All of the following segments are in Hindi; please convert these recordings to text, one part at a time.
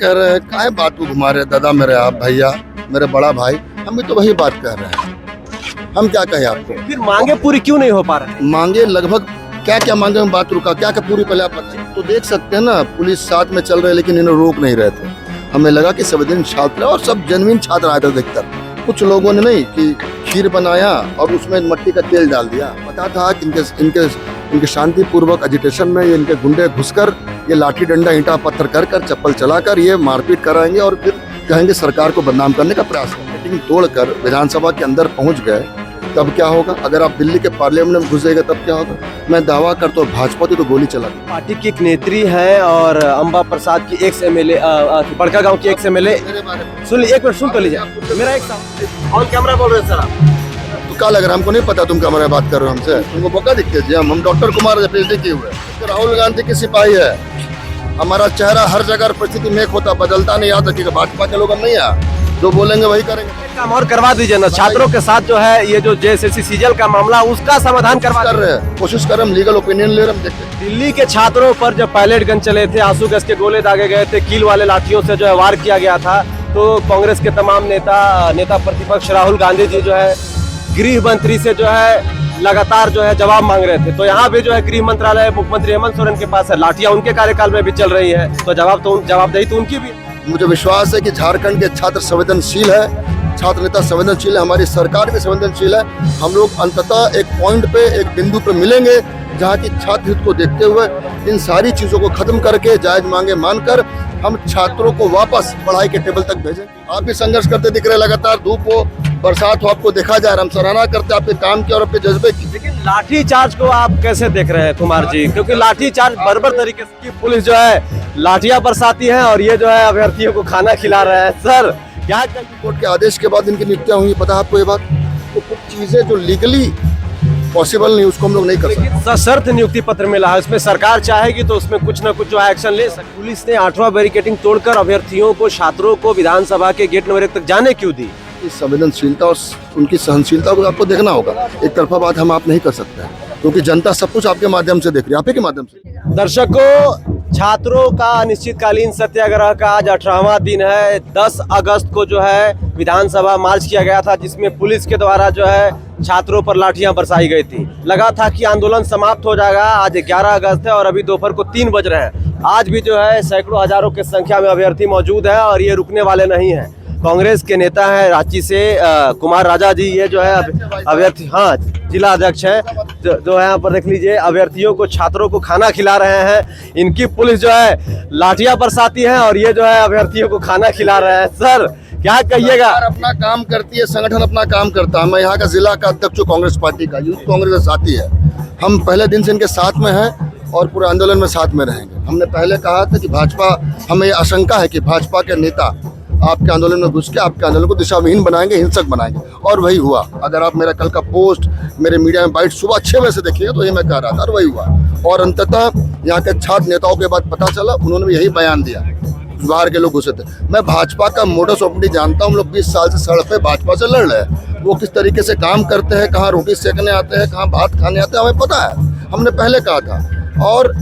कह रहे हैं, काहे बात को घुमा रहे हैं दादा, मेरे आप भैया, मेरे बड़ा भाई, हम भी तो वही बात कह रहे हैं। हम क्या कहें आपको? फिर मांगे पूरी क्यों नहीं हो पा रही? मांगे लगभग क्या क्या मांगे में बात रुका, क्या क्या पूरी पहले आप बताइए। तो देख सकते हैं ना, पुलिस साथ में चल रहे लेकिन इन्हें रोक नहीं रहे थे। हमें लगा कि संवेदन छात्र और सब जेन्युइन छात्र आए थे अधिकतर। कुछ लोगों ने नहीं कि खीर बनाया और उसमें मट्टी का तेल डाल दिया। पता था कि इनके शांतिपूर्वक एजिटेशन में ये इनके गुंडे घुसकर ये लाठी डंडा ईंटा पत्थर कर चप्पल चलाकर ये मारपीट कराएंगे और फिर कहेंगे सरकार को बदनाम करने का प्रयास करेंगे। मीटिंग तोड़कर विधानसभा के अंदर पहुंच गए, तब क्या होगा? अगर आप दिल्ली के पार्लियामेंट में घुसेगा तब क्या होगा? मैं दावा करता हूँ भाजपा तो गोली चला दी। पार्टी की एक नेत्री है और अंबा प्रसाद की एक्स एमएलए, बड़का गांव की एक्स एमएलए। सुन एक मिनट, सुन तो लीजिए मेरा एक ऑन कैमरा बोल रहे हैं सर आप। तो क्या लग रहा है? हमको नहीं पता तुम कैमरा बात कर रहे हो हमसे? तुमको बोका दिखते जी? हम डॉक्टर कुमार पीएचडी किए हुए। राहुल गांधी की सिपाही है। हमारा चेहरा हर जगह परिस्थिति में एक होता, बदलता नहीं। याद रखिएगा, भाजपा के लोग हम नहीं है, जो बोलेंगे वही करेंगे। काम और करवा दीजिए ना छात्रों के साथ, जो है ये जो जेएसएससी सीजल का मामला, उसका समाधान करवा कर रहे हैं, कोशिश कर रहे हैं, हम लीगल ओपिनियन ले रहे हैं, देखते हैं। दिल्ली के छात्रों पर जब पायलट गन चले थे, आंसू गैस के गोले दागे गए थे, कील वाले लाठियों से जो है वार किया गया था, तो कांग्रेस के तमाम नेता प्रतिपक्ष राहुल गांधी जी जो है गृह मंत्री से जो है लगातार जो है जवाब मांग रहे थे। तो यहाँ भी जो है गृह मंत्रालय मुख्यमंत्री हेमंत सोरेन के पास है, लाठियां उनके कार्यकाल में भी चल रही है, तो जवाबदेही तो उनकी भी। मुझे विश्वास है कि झारखंड के छात्र संवेदनशील है, छात्र नेता संवेदनशील है, हमारी सरकार भी संवेदनशील है। हम लोग अंततः एक पॉइंट पे, एक बिंदु पे मिलेंगे जहाँ की छात्र हित को देखते हुए इन सारी चीजों को खत्म करके जायज मांगे मानकर हम छात्रों को वापस पढ़ाई के टेबल तक भेजें। आप भी संघर्ष करते दिख रहे, लगातार धूप हो बरसात हो, आपको देखा जा रहा है। हम सराहना करते हैं आपके काम की और आपके जज्बे की। लेकिन लाठी चार्ज को आप कैसे देख रहे हैं कुमार जी? क्योंकि लाठी चार्ज बर्बर तरीके से पुलिस जो है लाठियां बरसाती है और ये जो है अभ्यर्थियों को खाना खिला रहे हैं। सर क्या कोर्ट के आदेश के बाद इनकी नियुक्तियां हुई, पता है आपको ये बात? तो कुछ चीजें जो लीगली पॉसिबल नहीं, उसको हम लोग नहीं कर सकते। सशर्त नियुक्ति पत्र मिला है, उसमें सरकार चाहेगी तो उसमें कुछ न कुछ जो एक्शन ले सकती। पुलिस ने 8वां बैरिकेडिंग तोड़कर अभ्यर्थियों को, छात्रों को विधानसभा के गेट नंबर 1 तक जाने क्यों दी? इस संवेदनशीलता और उनकी सहनशीलता को आपको देखना होगा। एक तरफा बात हम आप नहीं कर सकते हैं, क्योंकि जनता सब कुछ आपके माध्यम से देख रही है, आप ही के माध्यम से। दर्शकों, छात्रों का अनिश्चितकालीन सत्याग्रह का आज 18वां दिन है। 10 अगस्त को जो है विधानसभा मार्च किया गया था, जिसमें पुलिस के द्वारा जो है छात्रों पर लाठियां बरसाई गई थी। लगा था कि आंदोलन समाप्त हो जाएगा। आज 11 अगस्त है और अभी दोपहर को 3 बज रहे हैं। आज भी जो है सैकड़ों हजारों की संख्या में अभ्यर्थी मौजूद है और ये रुकने वाले नहीं हैं। कांग्रेस के नेता है रांची से कुमार राजा जी, ये जो है अभ्यर्थी, हाँ, जिला अध्यक्ष है, जो है यहाँ पर देख लीजिए, अभ्यर्थियों को, छात्रों को खाना खिला रहे हैं। इनकी पुलिस जो है लाठियां बरसाती है और ये जो है अभ्यर्थियों को खाना खिला रहे हैं। सर क्या कहिएगा? अपना काम करती है, संगठन अपना काम करता है। मैं यहाँ का जिला का अध्यक्ष हूँ कांग्रेस पार्टी का, यूथ कांग्रेस का साथी है। हम पहले दिन से इनके साथ में हैं और पूरे आंदोलन में साथ में रहेंगे। हमने पहले कहा था कि भाजपा, हमें ये आशंका है कि भाजपा के नेता आपके आंदोलन में घुस के आपके आंदोलन को दिशाविहीन बनाएंगे, हिंसक बनाएंगे, और वही हुआ। अगर आप मेरा कल का पोस्ट मेरे मीडिया में बाइट सुबह 6 बजे से देखिएगा तो ये मैं कह रहा था, और वही हुआ। और अंततः यहाँ के छात्र नेताओं के बाद पता चला, उन्होंने भी यही बयान दिया, बाहर के लोग घुसे थे। मैं भाजपा का मोडस ऑपरेंडी जानता हूँ। हम लोग 20 साल से सड़क पे भाजपा से लड़ रहे हैं। वो किस तरीके से काम करते हैं, कहाँ रोटी सेकने आते हैं, कहाँ भात खाने आते हैं, हमें पता है। हमने पहले कहा था और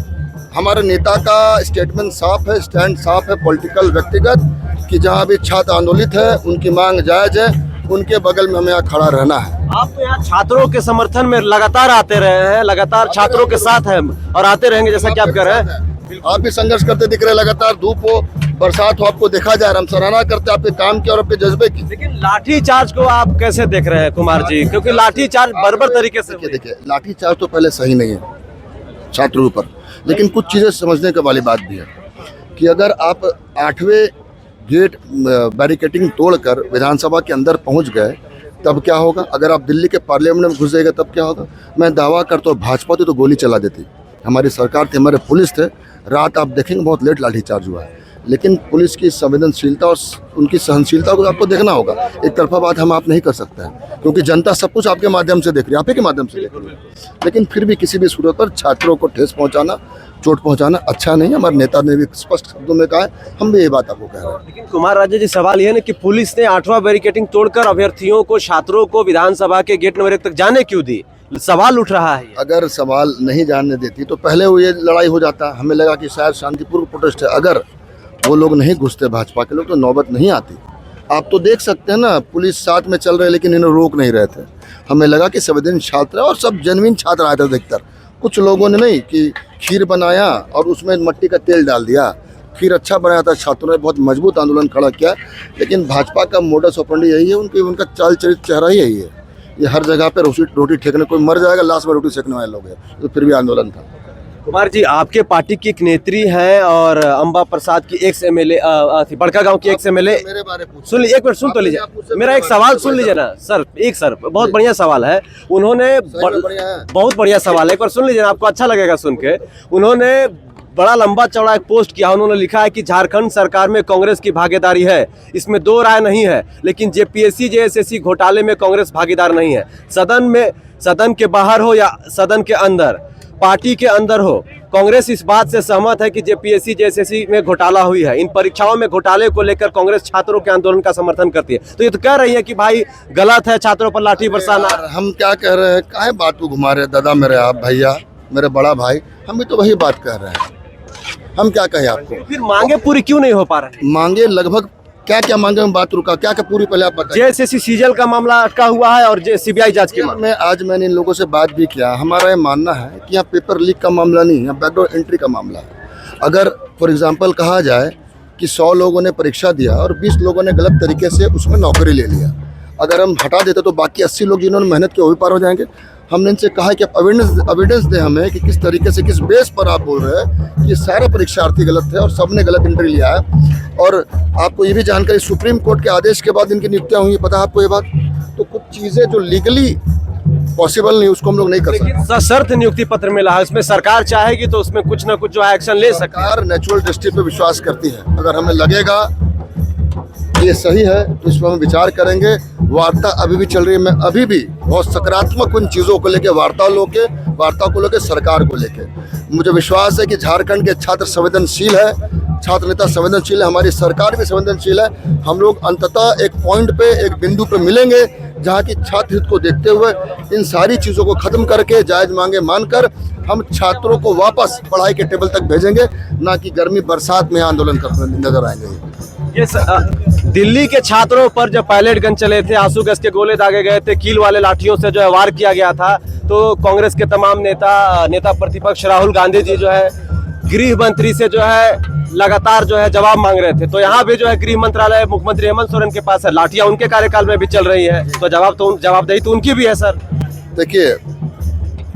हमारे नेता का स्टेटमेंट साफ है, स्टैंड साफ है, पॉलिटिकल व्यक्तिगत, कि जहाँ भी छात्र आंदोलित है, उनकी मांग जायज है, उनके बगल में हमें यहाँ खड़ा रहना है। आप तो यहाँ छात्रों के समर्थन में लगातार आते रहे हैं, लगातार छात्रों के साथ हैं और आते रहेंगे, जैसा कि आप कह रहे हैं। आप भी संघर्ष करते दिख रहे, लगातार धूप हो बरसात हो, आपको देखा जा रहा है। हम सराहना करते हैं आपके काम की और आपके जज्बे की। लेकिन लाठी चार्ज को आप कैसे देख रहे हैं कुमार जी? क्योंकि लाठी चार्ज बर्बर तरीके से देखिए, लाठी चार्ज तो पहले सही नहीं है छात्रों पर, लेकिन कुछ चीजें समझने के वाली बात भी है कि अगर आप 8वें गेट बैरिकेडिंग तोड़कर विधानसभा के अंदर पहुंच गए, तब क्या होगा? अगर आप दिल्ली के पार्लियामेंट में घुसेगा तब क्या होगा? मैं दावा करता हूँ भाजपा तो गोली चला देती। हमारी सरकार थी, हमारे पुलिस थे। रात आप देखेंगे बहुत लेट लाठीचार्ज हुआ है, लेकिन पुलिस की संवेदनशीलता और उनकी सहनशीलता को आपको देखना होगा। एक तरफा बात हम आप नहीं कर सकते हैं, क्योंकि जनता सब कुछ आपके माध्यम से देख रही है, आप ही के माध्यम से देख रही है। लेकिन फिर भी किसी भी सूरत पर छात्रों को ठेस पहुंचाना, चोट पहुंचाना अच्छा नहीं है। हमारे नेता ने भी स्पष्ट शब्दों में कहा है, हम भी ये बात आपको कह रहे हैं। लेकिन कुमार राजा जी, सवाल ये है कि पुलिस ने 8वां बैरिकेडिंग तोड़कर अभ्यर्थियों को, छात्रों को विधानसभा के गेट नंबर 1 तक जाने क्यों दी? सवाल उठ रहा है। अगर सवाल नहीं जानने देती तो पहले वो ये लड़ाई हो जाता। हमें लगा कि शायद शांतिपूर्ण प्रोटेस्ट है। अगर वो लोग नहीं घुसते, भाजपा के लोग तो नौबत नहीं आती। आप तो देख सकते हैं ना, पुलिस साथ में चल रहे लेकिन इन्हें रोक नहीं रहे थे। हमें लगा कि संवेदनशील छात्र है और सब जेन्युइन छात्र आए थे अधिकतर। कुछ लोगों ने नहीं कि खीर बनाया और उसमें मट्टी का तेल डाल दिया। खीर अच्छा बनाया था, छात्रों ने बहुत मजबूत आंदोलन खड़ा किया। लेकिन भाजपा का मोडस ऑपरेंडी यही है, उनका चाल चरित्र चेहरा ही यही है। ये हर जगह पे रोटी ठेकने, कोई मर जाएगा लास्ट में रोटी सेकने वाले लोग हैं, तो फिर भी आंदोलन था। कुमार जी, आपके पार्टी की एक नेत्री हैं और अंबा प्रसाद की एक्स एमएलए बड़का गांव की एक्स एमएलए। मेरे बारे में सुन लीजिए, एक मिनट सुन तो लीजिए, मेरा एक सवाल सुन लीजिए ना सर। सर बहुत बढ़िया सवाल है। उन्होंने बहुत बढ़िया सवाल है, एक बार सुन लीजिए ना, आपको अच्छा लगेगा सुन के। उन्होंने बड़ा लंबा चौड़ा एक पोस्ट किया। उन्होंने लिखा है कि झारखंड सरकार में कांग्रेस की भागीदारी है, इसमें दो राय नहीं है, लेकिन जेपीएससी जेएसएससी घोटाले में कांग्रेस भागीदार नहीं है। सदन के बाहर हो या सदन के अंदर, पार्टी के अंदर हो, कांग्रेस इस बात से सहमत है कि जेपीएससी जेएसएससी में घोटाला हुई है। इन परीक्षाओं में घोटाले को लेकर कांग्रेस छात्रों के आंदोलन का समर्थन करती है। तो ये तो कह रही है कि भाई गलत है छात्रों पर लाठी बरसाना। हम क्या कह रहे हैं, काहे बात को घुमा रहे हैं दादा मेरे, आप भैया मेरे बड़ा भाई, हम भी तो वही बात कह रहे हैं। हम क्या कहें आपको? फिर मांगे पूरी क्यों नहीं हो पा रही? मांगे लगभग क्या क्या मांगे में बात रुका, क्या क्या पूरी पहले आप बताइए। जेएसएससी सीजल का मामला अटका हुआ है और सीबीआई जांच की मांग। मैंने इन लोगों से बात भी किया। हमारा ये मानना है कि यहाँ पेपर लीक का मामला नहीं, यहाँ बैकडोर एंट्री का मामला है। अगर फॉर एग्जांपल कहा जाए कि 100 लोगों ने परीक्षा दिया और 20 लोगों ने गलत तरीके से उसमें नौकरी ले लिया, अगर हम हटा देते तो बाकी 80 लोग जिन्होंने मेहनत की वो भी पार हो जाएंगे। हमने इनसे कहा कि आप एविडेंस दें हमें कि किस तरीके से, किस बेस पर आप बोल रहे हैं कि सारे परीक्षार्थी गलत थे और सबने गलत एंट्री लिया है। और आपको ये भी जानकारी, सुप्रीम कोर्ट के आदेश के बाद इनकी नियुक्तियां हुई, पता है आपको ये बात? तो कुछ चीज़ें जो लीगली पॉसिबल नहीं, उसको हम लोग नहीं कर सकते। सशर्त नियुक्ति पत्र मिला है, उसमें सरकार चाहेगी तो उसमें कुछ ना कुछ जो एक्शन ले सकती है। सरकार नेचुरल जस्टिस पे विश्वास करती है। अगर हमें लगेगा ये सही है तो इस पर हम विचार करेंगे। वार्ता अभी भी चल रही है। मैं अभी भी बहुत सकारात्मक उन चीज़ों को लेके, वार्ता को लेके, सरकार को लेके मुझे विश्वास है कि झारखंड के छात्र संवेदनशील है, छात्र नेता संवेदनशील है, हमारी सरकार भी संवेदनशील है। हम लोग अंततः एक पॉइंट पे, एक बिंदु पे मिलेंगे जहाँ की छात्र हित को देखते हुए इन सारी चीज़ों को खत्म करके जायज मांगे मानकर हम छात्रों को वापस पढ़ाई के टेबल तक भेजेंगे, ना कि गर्मी बरसात में आंदोलन करते नजर आएंगे। ये दिल्ली के छात्रों पर जब पायलट गन चले थे, आंसू गैस के गोले दागे गए थे, कील वाले लाठियों से जो है वार किया गया था, तो कांग्रेस के तमाम नेता प्रतिपक्ष राहुल गांधी जी जो है गृह मंत्री से जो है लगातार जो है जवाब मांग रहे थे। तो यहाँ भी जो है गृह मंत्रालय मुख्यमंत्री हेमंत सोरेन के पास है, लाठियां उनके कार्यकाल में भी चल रही है, तो जवाबदेही तो उनकी भी है। सर देखिए,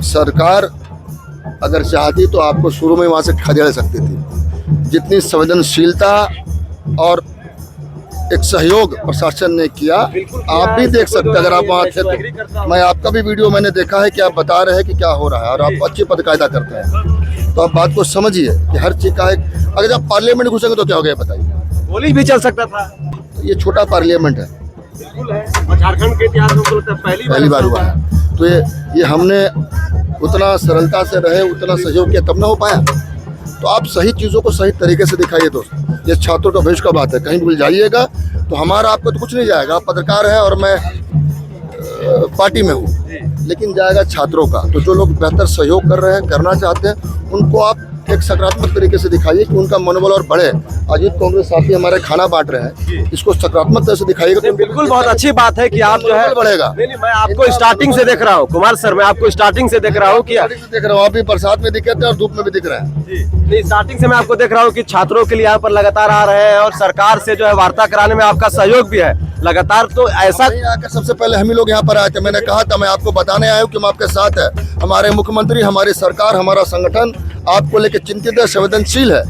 सरकार अगर चाहती तो आपको शुरू में वहाँ से खदेड़ सकती थी। जितनी संवेदनशीलता और एक सहयोग प्रशासन ने किया, आप भी देख सकते, अगर आप वहाँ थे तो। मैं आपका भी वीडियो मैंने देखा है कि आप बता रहे हैं कि क्या हो रहा है और आप अच्छी पद कायदा करते हैं, तो आप बात को समझिए कि हर चीज का एक, अगर आप पार्लियामेंट घुसेंगे तो क्या हो गया बताइए? गोली भी चल सकता था। तो ये छोटा पार्लियामेंट है, बिल्कुल है, और झारखंड के इतिहास में पहली बार हुआ है। तो ये हमने उतना सरलता से रहे, उतना सहयोग किया, तब ना हो पाया। तो आप सही चीज़ों को सही तरीके से दिखाइए दोस्त। ये छात्रों का भविष्य का बात है, कहीं भूल जाइएगा तो हमारा आपको तो कुछ नहीं जाएगा। आप पत्रकार हैं और मैं पार्टी में हूँ, लेकिन जाएगा छात्रों का। तो जो लोग बेहतर सहयोग कर रहे हैं, करना चाहते हैं, उनको आप एक सकारात्मक तरीके से दिखाइए कि उनका मनोबल और बढ़े। अजीत कांग्रेस साथी हमारे खाना बांट रहे हैं, इसको सकारात्मक तरह से दिखाइएगा तो बिल्कुल बहुत अच्छी बात है कि आप जो है बढ़ेगा। नहीं, मैं आपको स्टार्टिंग से देख रहा हूँ कुमार सर, मैं आपको स्टार्टिंग से देख रहा हूँ कि आप भी बरसात में दिखे थे और धूप में भी दिख रहे हैं। नहीं, स्टार्टिंग से मैं आपको देख रहा हूँ कि छात्रों के लिए यहाँ पर लगातार आ रहे हैं और सरकार से जो है वार्ता कराने में आपका सहयोग भी है लगातार। तो ऐसा आकर सबसे पहले हम ही लोग यहाँ पर आए थे। मैंने कहा था मैं आपको बताने आया हूँ कि हम आपके साथ है। हमारे मुख्यमंत्री, हमारी सरकार, हमारा संगठन आपको लेकर चिंतित है, संवेदनशील है।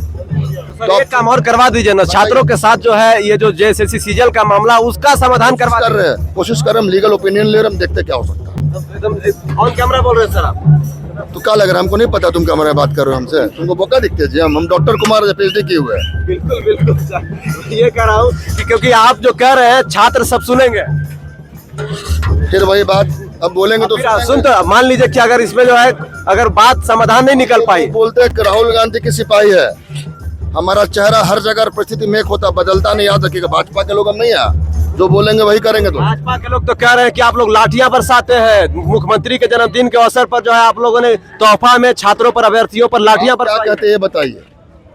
तो एक काम और करवा दीजिए ना, छात्रों के साथ जो है ये जो जेएसएससी सीजल का मामला, उसका समाधान करवा कर रहे हैं, कोशिश कर रहे हैं, हम लीगल ओपिनियन ले रहे हैं, हम देखते क्या हो सकता है। ऑन कैमरा बोल रहे हैं सर आप, तो क्या लग रहा है? हमको नहीं पता तुम कैमरा में बात कर रहे हो हमसे, तुमको बोका दिखते जी। हम डॉक्टर कुमार PhD किए हुए हैं। बिल्कुल बिल्कुल, ये कह रहा हूँ कि क्योंकि आप जो कह रहे हैं छात्र सब सुनेंगे, फिर वही बात अब बोलेंगे तो सुन। तो मान लीजिए कि अगर इसमें जो है अगर बात समाधान नहीं निकल पाई, बोलते हैं कि राहुल गांधी की सिपाही है। हमारा चेहरा हर जगह परिस्थिति में होता, बदलता नहीं, याद रखिएगा। भाजपा के लोग हम नहीं है, जो बोलेंगे वही करेंगे। तो भाजपा के लोग तो कह रहे हैं कि आप लोग लाठियां बरसाते हैं। मुख्यमंत्री के जन्मदिन के अवसर पर जो है आप लोगों ने तोहफा में छात्रों पर, अभ्यर्थियों पर लाठियां क्या बरसाई। कहते हैं ये बताइए?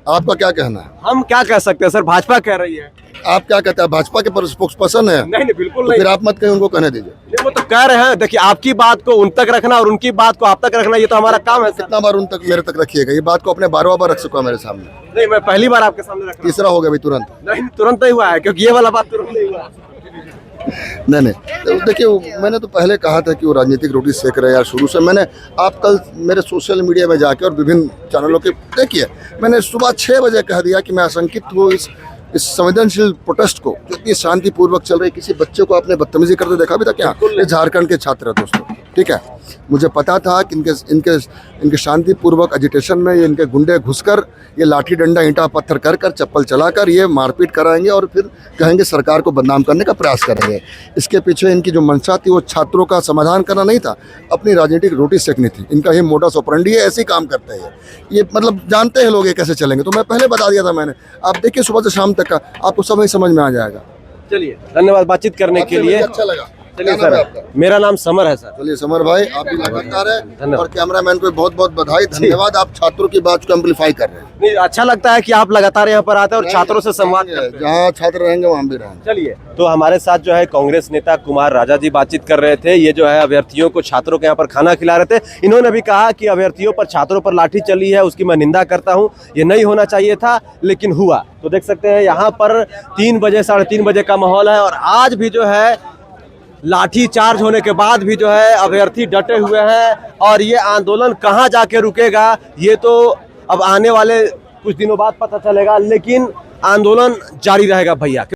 आपका क्या कहना है? हम क्या कह सकते हैं सर, भाजपा कह रही है। आप क्या कहते हैं, भाजपा के स्पोक्स पर्सन है? नहीं नहीं बिल्कुल तो नहीं। फिर आप मत कहीं, उनको कहने दीजिए। नहीं, वो तो कह रहे हैं, देखिए आपकी बात को उन तक रखना और उनकी बात को आप तक रखना, ये तो हमारा काम है सर। कितना बार उन तक मेरे तक रखिएगा? ये बात को अपने 12वां बार रख चुका मेरे सामने, नहीं मैं पहली बार आपके सामने रख रहा तीसरा हो गया अभी तुरंत। हूं। नहीं तुरंत नहीं हुआ है, क्योंकि ये वाला बात तुरंत नहीं हुआ है। नहीं तो देखिए, मैंने तो पहले कहा था कि वो राजनीतिक रोटी सेक रहे हैं यार शुरू से। मैंने, आप कल मेरे सोशल मीडिया में जाके और विभिन्न चैनलों के देखिए, मैंने सुबह 6 बजे कह दिया कि मैं आशंकित हूँ इस संवेदनशील प्रोटेस्ट को जो इतनी शांतिपूर्वक चल रही। किसी बच्चे को आपने बदतमीजी करते देखा भी था क्या? ये झारखंड के छात्र हैं दोस्तों, ठीक है। मुझे पता था कि इनके शांतिपूर्वक एजिटेशन में ये इनके गुंडे घुसकर ये लाठी डंडा ईंटा पत्थर कर चप्पल चलाकर ये मारपीट कराएंगे और फिर कहेंगे सरकार को बदनाम करने का प्रयास करेंगे। इसके पीछे इनकी जो मंशा थी वो छात्रों का समाधान करना नहीं था, अपनी राजनीतिक रोटी सेकनी थी। इनका ये मोडस ऑपरेंडी है, ऐसे ही काम करते हैं ये मतलब जानते हैं लोग ये कैसे चलेंगे। तो मैं पहले बता दिया था मैंने, आप देखिए सुबह से शाम तक का आपको समझ में आ जाएगा। चलिए धन्यवाद बातचीत करने के लिए। अच्छा लगा। चलिए क्या नाम है सर, आपका? मेरा नाम समर है सर। चलिए समर भाई, आप भी लगातार है धन्यवाद। और कैमरामैन को बहुत बहुत बधाई, धन्यवाद। आप छात्रों की बात को एम्पलीफाई कर रहे हैं। नहीं अच्छा लगता है कि आप लगातार यहाँ पर आते हैं और छात्रों से संवाद करते हैं। जहाँ छात्र रहेंगे वहाँ भी रहेंगे। चलिए, तो हमारे साथ जो है कांग्रेस नेता कुमार राजा जी बातचीत कर रहे थे। ये जो है अभ्यर्थियों को, छात्रों के यहाँ पर खाना खिला रहे थे। इन्होंने भी कहा कि अभ्यर्थियों पर, छात्रों पर लाठी चली है, उसकी मैं निंदा करता हूँ। ये नहीं होना चाहिए था लेकिन हुआ। तो देख सकते हैं यहाँ पर 3 बजे 3:30 बजे का माहौल है और आज भी जो है लाठी चार्ज होने के बाद भी जो है अभ्यर्थी डटे हुए हैं। और ये आंदोलन कहाँ जाके रुकेगा ये तो अब आने वाले कुछ दिनों बाद पता चलेगा, लेकिन आंदोलन जारी रहेगा भैया।